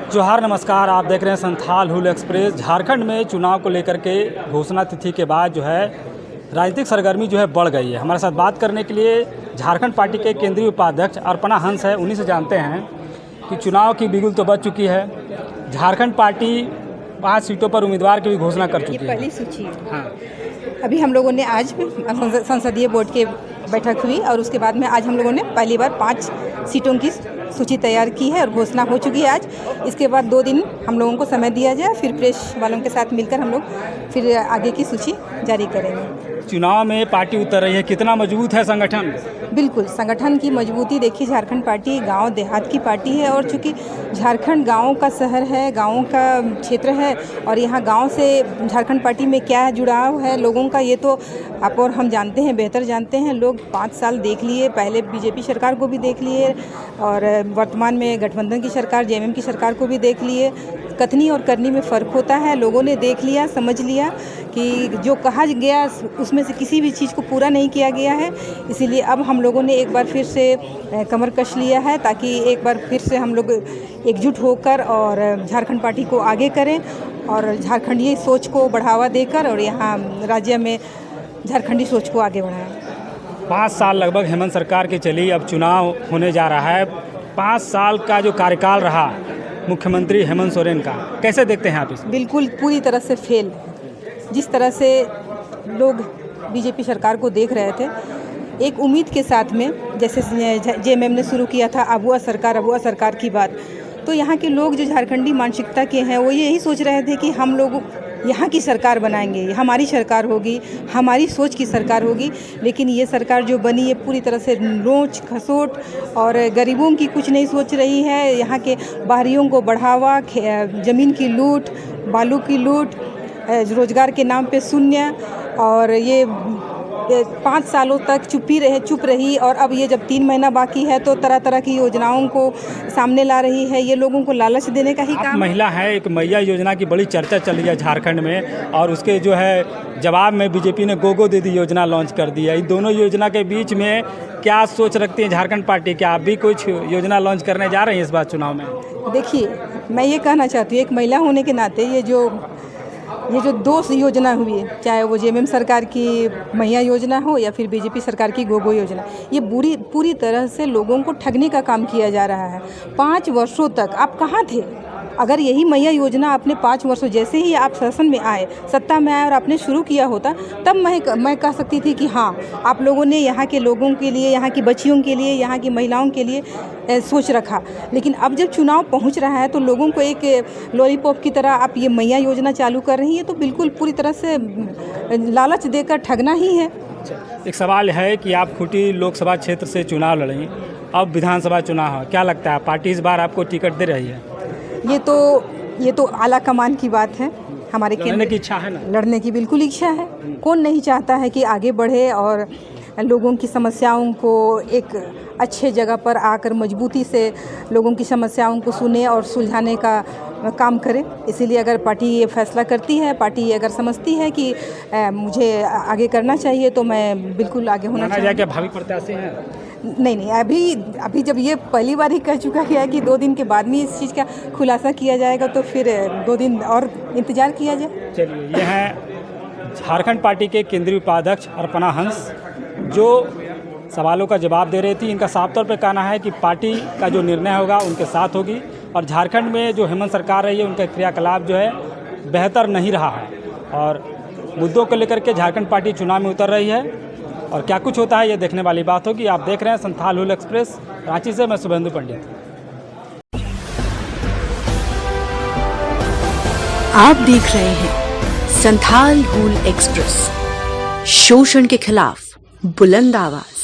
जोहार नमस्कार, आप देख रहे हैं संथाल हुल एक्सप्रेस। झारखंड में चुनाव को लेकर के घोषणा तिथि के बाद जो है राजनीतिक सरगर्मी जो है बढ़ गई है। हमारे साथ बात करने के लिए झारखंड पार्टी के केंद्रीय उपाध्यक्ष अर्पणा हंस है। उन्हीं से जानते हैं कि चुनाव की बिगुल तो बज चुकी है। झारखंड पार्टी 5 सीटों पर उम्मीदवार की भी घोषणा कर चुकी है। पहली सूची है। हाँ, अभी हम लोगों ने आज संसदीय बोर्ड के बैठक हुई और उसके बाद में आज हम लोगों ने पहली बार 5 सीटों की सूची तैयार की है और घोषणा हो चुकी है आज। इसके बाद 2 दिन हम लोगों को समय दिया जाए, फिर प्रेस वालों के साथ मिलकर हम लोग फिर आगे की सूची जारी करेंगे। चुनाव में पार्टी उतर रही है, कितना मजबूत है संगठन? बिल्कुल, संगठन की मजबूती देखिए, झारखंड पार्टी गांव देहात की पार्टी है और चूँकि झारखंड गाँव का शहर है, गाँव का क्षेत्र है और यहाँ गांव से झारखंड पार्टी में क्या जुड़ाव है लोगों का, ये तो आप और हम जानते हैं, बेहतर जानते हैं। लोग 5 साल देख लिए, पहले बीजेपी सरकार को भी देख लिए और वर्तमान में गठबंधन की सरकार जेएमएम की सरकार को भी देख लिए। कथनी और करनी में फ़र्क होता है। लोगों ने देख लिया, समझ लिया कि जो कहा गया उसमें से किसी भी चीज़ को पूरा नहीं किया गया है। इसीलिए अब हम लोगों ने एक बार फिर से कमर कस लिया है ताकि एक बार फिर से हम लोग एकजुट होकर और झारखंड पार्टी को आगे करें और झारखंडी सोच को बढ़ावा देकर और यहाँ राज्य में झारखंडी सोच को आगे बढ़ाएं। 5 साल लगभग हेमंत सरकार की चली, अब चुनाव होने जा रहा है। 5 साल का जो कार्यकाल रहा मुख्यमंत्री हेमंत सोरेन का, कैसे देखते हैं आप इसको? बिल्कुल पूरी तरह से फेल। जिस तरह से लोग बीजेपी सरकार को देख रहे थे एक उम्मीद के साथ में, जैसे जेएमएम ने शुरू किया था अबुआ सरकार की बात, तो यहाँ के लोग जो झारखंडी मानसिकता के हैं वो यही सोच रहे थे कि हम लोग यहाँ की सरकार बनाएंगे, हमारी सरकार होगी, हमारी सोच की सरकार होगी। लेकिन ये सरकार जो बनी है पूरी तरह से नोच खसोट और गरीबों की कुछ नहीं सोच रही है। यहाँ के बाहरियों को बढ़ावा, ज़मीन की लूट, बालू की लूट, रोजगार के नाम पे शून्य, और ये 5 सालों तक चुप रही और अब ये जब 3 महीना बाकी है तो तरह तरह की योजनाओं को सामने ला रही है। ये लोगों को लालच देने का ही काम। महिला है, एक मैया योजना की बड़ी चर्चा चल रही है झारखंड में और उसके जो है जवाब में बीजेपी ने गोगो दीदी योजना लॉन्च कर दी है। इन दोनों योजना के बीच में क्या सोच रखती है झारखंड पार्टी? क्या आप भी कुछ योजना लॉन्च करने जा रही हैं इस बार चुनाव में? देखिए, मैं ये कहना चाहती हूँ, एक महिला होने के नाते ये जो 2 योजना हुई है, चाहे वो जेएमएम सरकार की मैया योजना हो या फिर बीजेपी सरकार की गोगो योजना, ये पूरी तरह से लोगों को ठगने का काम किया जा रहा है। 5 वर्षों तक आप कहाँ थे? अगर यही मैया योजना आपने 5 वर्षों, जैसे ही आप शासन में आए, सत्ता में आए और आपने शुरू किया होता, तब मैं कह सकती थी कि हाँ, आप लोगों ने यहाँ के लोगों के लिए, यहाँ की बच्चियों के लिए, यहाँ की महिलाओं के लिए सोच रखा। लेकिन अब जब चुनाव पहुँच रहा है तो लोगों को एक लॉलीपॉप की तरह आप ये मैया योजना चालू कर रही है, तो बिल्कुल पूरी तरह से लालच देकर ठगना ही है। एक सवाल है कि आप खूंटी लोकसभा क्षेत्र से चुनाव लड़ें, अब विधानसभा चुनाव है, क्या लगता है पार्टी इस बार आपको टिकट दे रही है? ये तो आला कमान की बात है। हमारे लड़ने की इच्छा है ना? लड़ने की बिल्कुल इच्छा है। कौन नहीं चाहता है कि आगे बढ़े और लोगों की समस्याओं को एक अच्छे जगह पर आकर मजबूती से लोगों की समस्याओं को सुने और सुलझाने का काम करे। इसीलिए अगर पार्टी ये फैसला करती है, पार्टी अगर समझती है कि मुझे आगे करना चाहिए, तो मैं बिल्कुल आगे होना चाहिए। क्या भावी प्रत्याशी हैं? नहीं, अभी जब ये पहली बार ही कह चुका गया है कि 2 दिन के बाद में इस चीज़ का खुलासा किया जाएगा, तो फिर 2 दिन और इंतज़ार किया जाए। चलिए, ये हैं झारखंड पार्टी के केंद्रीय उपाध्यक्ष अर्पणा हंस, जो सवालों का जवाब दे रही थी। इनका साफ तौर पे कहना है कि पार्टी का जो निर्णय होगा उनके साथ होगी और झारखंड में जो हेमंत सरकार रही है उनका क्रियाकलाप जो है बेहतर नहीं रहा है और मुद्दों को लेकर के झारखंड पार्टी चुनाव में उतर रही है। और क्या कुछ होता है ये देखने वाली बात होगी। आप देख रहे हैं संथाल हुल एक्सप्रेस, रांची से मैं शुभेंदु पंडित। आप देख रहे हैं संथाल हुल एक्सप्रेस, शोषण के खिलाफ बुलंद आवाज।